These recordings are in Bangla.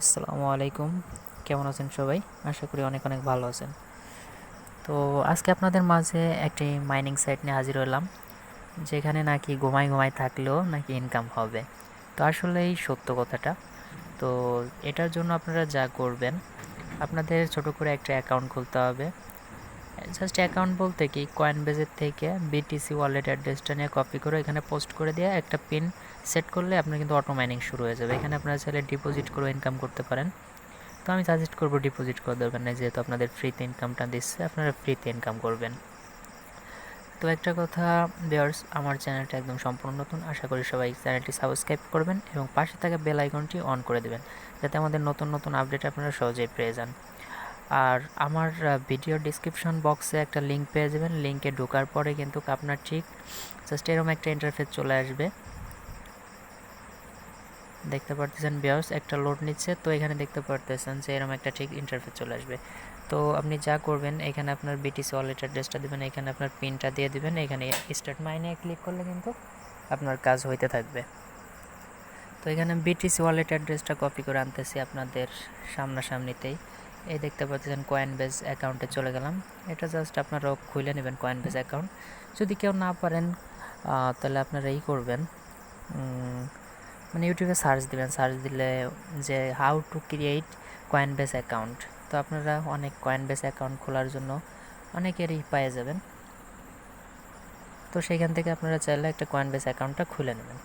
আসসালামু আলাইকুম। কেমন আছেন সবাই? আশা করি অনেক অনেক ভালো আছেন। তো আজকে আপনাদের মাঝে একটি মাইনিং সাইট নিয়ে হাজির হলাম, যেখানে নাকি ঘুমায় থাকলেও নাকি ইনকাম হবে। তো আসলেই সত্য কথাটা। তো এটার জন্য আপনারা যা করবেন, আপনাদের ছোট করে একটা অ্যাকাউন্ট খুলতে হবে। জাস্ট অ্যাকাউন্ট বলতে কি, কয়েনবেজের থেকে বিটিসি ওয়ালেট অ্যাড্রেসটা নিয়ে কপি করে এখানে পোস্ট করে দিয়ে একটা পিন সেট করলে আপনার কিন্তু অটো মাইনিং শুরু হয়ে যাবে। এখানে আপনারা চাইলে ডিপোজিট করে ইনকাম করতে পারেন। তো আমি সাজেস্ট করবো ডিপোজিট করার দরকার নেই, যেহেতু আপনাদের ফ্রিতে ইনকামটা দিচ্ছে, আপনারা ফ্রিতে ইনকাম করবেন। তো একটা কথা ভিউয়ার্স, আমার চ্যানেলটা একদম সম্পূর্ণ নতুন, আশা করি সবাই চ্যানেলটি সাবস্ক্রাইব করবেন এবং পাশে থাকা বেল আইকনটি অন করে দেবেন, যাতে আমাদের নতুন নতুন আপডেট আপনারা সহজেই পেয়ে যান। আর আমার ভিডিও ডিসক্রিপশন বক্সে একটা লিঙ্ক পেয়ে যাবেন। লিঙ্কে ঢোকার পরে কিন্তু আপনার ঠিক জাস্ট এরকম একটা ইন্টারফেস চলে আসবে। দেখতে পারতেছেন ভিউয়ার্স, একটা লোড নিচ্ছে। তো এখানে দেখতে পারতেছেন যে এরকম একটা ঠিক ইন্টারফেস চলে আসবে। তো আপনি যা করবেন, এখানে আপনার বিটিসি ওয়ালেট অ্যাড্রেসটা দেবেন, এখানে আপনার পিনটা দিয়ে দিবেন, এখানে স্টার্ট মাইনে ক্লিক করলে কিন্তু আপনার কাজ হইতে থাকবে। তো এখানে বিটিসি ওয়ালেট অ্যাড্রেসটা কপি করে আনতেছি আপনাদের সামনাসামনিতেই। এই দেখতে পাচ্ছেন কয়েনবেজ অ্যাকাউন্টে চলে গেলাম। এটা জাস্ট আপনারা খুলে নেবেন কয়েনবেজ অ্যাকাউন্ট। যদি কেউ না পারেন তাহলে আপনারা এই করবেন, মানে ইউটিউবে সার্চ দিবেন। সার্চ দিলে যে how to create Coinbase account, তো আপনারা অনেক কয়েনবেজ অ্যাকাউন্ট খোলার জন্য অনেকেরই পেয়ে যাবেন। তো সেইখান থেকে আপনারা চাইলে একটা কয়েনবেজ অ্যাকাউন্টটা খুলে নেবেন।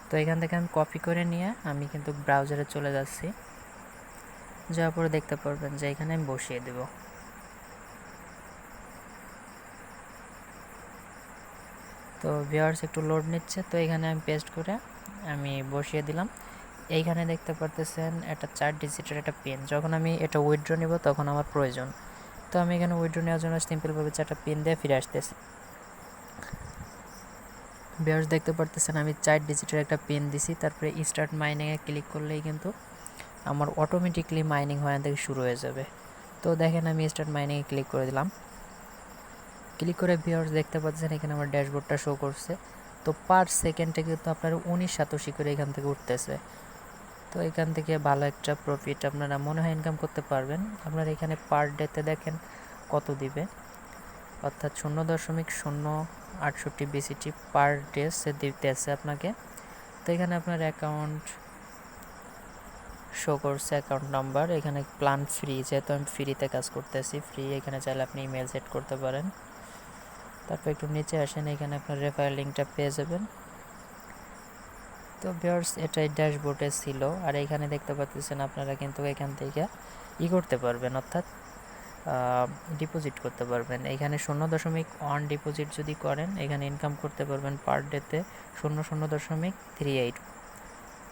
তো এখান থেকে আমি কপি করে নিয়ে আমি কিন্তু ব্রাউজারে চলে যাচ্ছি। যাওয়ার পরে দেখতে পারবেন যে এখানে আমি বসিয়ে দেব। তো ভিউয়ার্স একটু লোড নিচ্ছে। তো এখানে আমি পেস্ট করে আমি বসিয়ে দিলাম। এইখানে দেখতে পারতেছেন একটা 4 ডিজিটের একটা পিন। যখন আমি এটা উইথড্র নিব তখন আমার প্রয়োজন। তো আমি এখানে উইথড্র নেওয়ার জন্য সিম্পলভাবে 4টা পিন দিয়ে ফিরে আসতেছি। ভিউয়ার্স দেখতে পারতেছেন আমি 4 ডিজিটের একটা পিন দিছি, তারপরে স্টার্ট মাইনিংয়ে ক্লিক করলেই কিন্তু আমার অটোমেটিকলি মাইনিং হওয়া থেকে শুরু হয়ে যাবে। তো দেখেন আমি স্টার্ট মাইনিংয়ে ক্লিক করে দিলাম। ক্লিক করে ভিউয়ার্স দেখতে পাচ্ছেন এখানে আমার ড্যাশবোর্ডটা শো করছে। তো পার সেকেন্ডে কিন্তু আপনার 19 সাতোশি করে এখান থেকে উঠতেছে। তো এখান থেকে ভালো একটা প্রফিট আপনারা মনে হয় ইনকাম করতে পারবেন। আপনারা এখানে পার ডেতে দেখেন কত দিবে, অর্থাৎ 0.068 বিসিটি পার ডে সে দিতেছে আপনাকে। তো এখানে আপনার অ্যাকাউন্ট শো করছে, অ্যাকাউন্ট নাম্বার, এখানে প্ল্যান ফ্রি, যেহেতু আমি ফ্রিতে কাজ করতেছি, ফ্রি। এখানে চাইলে আপনি ইমেল সেট করতে পারেন। তারপর একটু নিচে আসেন, এখানে আপনার রেফারেল লিঙ্কটা পেয়ে যাবেন। তো ভিউয়ার্স এটাই ড্যাশবোর্ডে ছিল। আর এখানে দেখতে পাচ্ছেন আপনারা কিন্তু এখান থেকে করতে পারবেন, অর্থাৎ ডিপোজিট করতে পারবেন। এখানে 0.1 ডিপোজিট যদি করেন, এখানে ইনকাম করতে পারবেন পার ডেতে 0.38,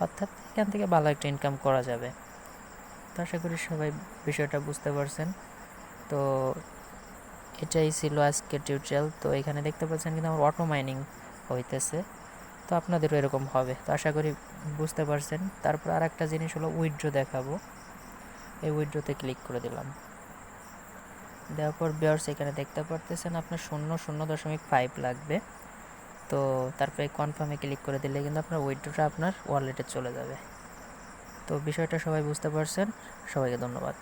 অর্থাৎ এখান থেকে ভালো একটা ইনকাম করা যাবে। তো আশা করি সবাই বিষয়টা বুঝতে পারছেন। তো এটাই ছিল আজকের টিউটোরিয়াল। তো এখানে দেখতে পাচ্ছেন কিন্তু আমার অটো মাইনিং হইতেছে। তো আপনাদেরও এরকম হবে, তো আশা করি বুঝতে পারছেন। তারপর আর একটা জিনিস হলো উইথড্র দেখাবো। এই উইথড্রোতে ক্লিক করে দিলাম। দেওয়ার পর ভিউয়ার্স এখানে দেখতে পারতেছেন আপনার 0.5 লাগবে। তো তারপরে কনফার্মে ক্লিক করে দিলে কিন্তু আপনার উইথড্রোটা আপনার ওয়ালেটে চলে যাবে। তো বিষয়টা সবাই বুঝতে পারছেন। সবাইকে ধন্যবাদ।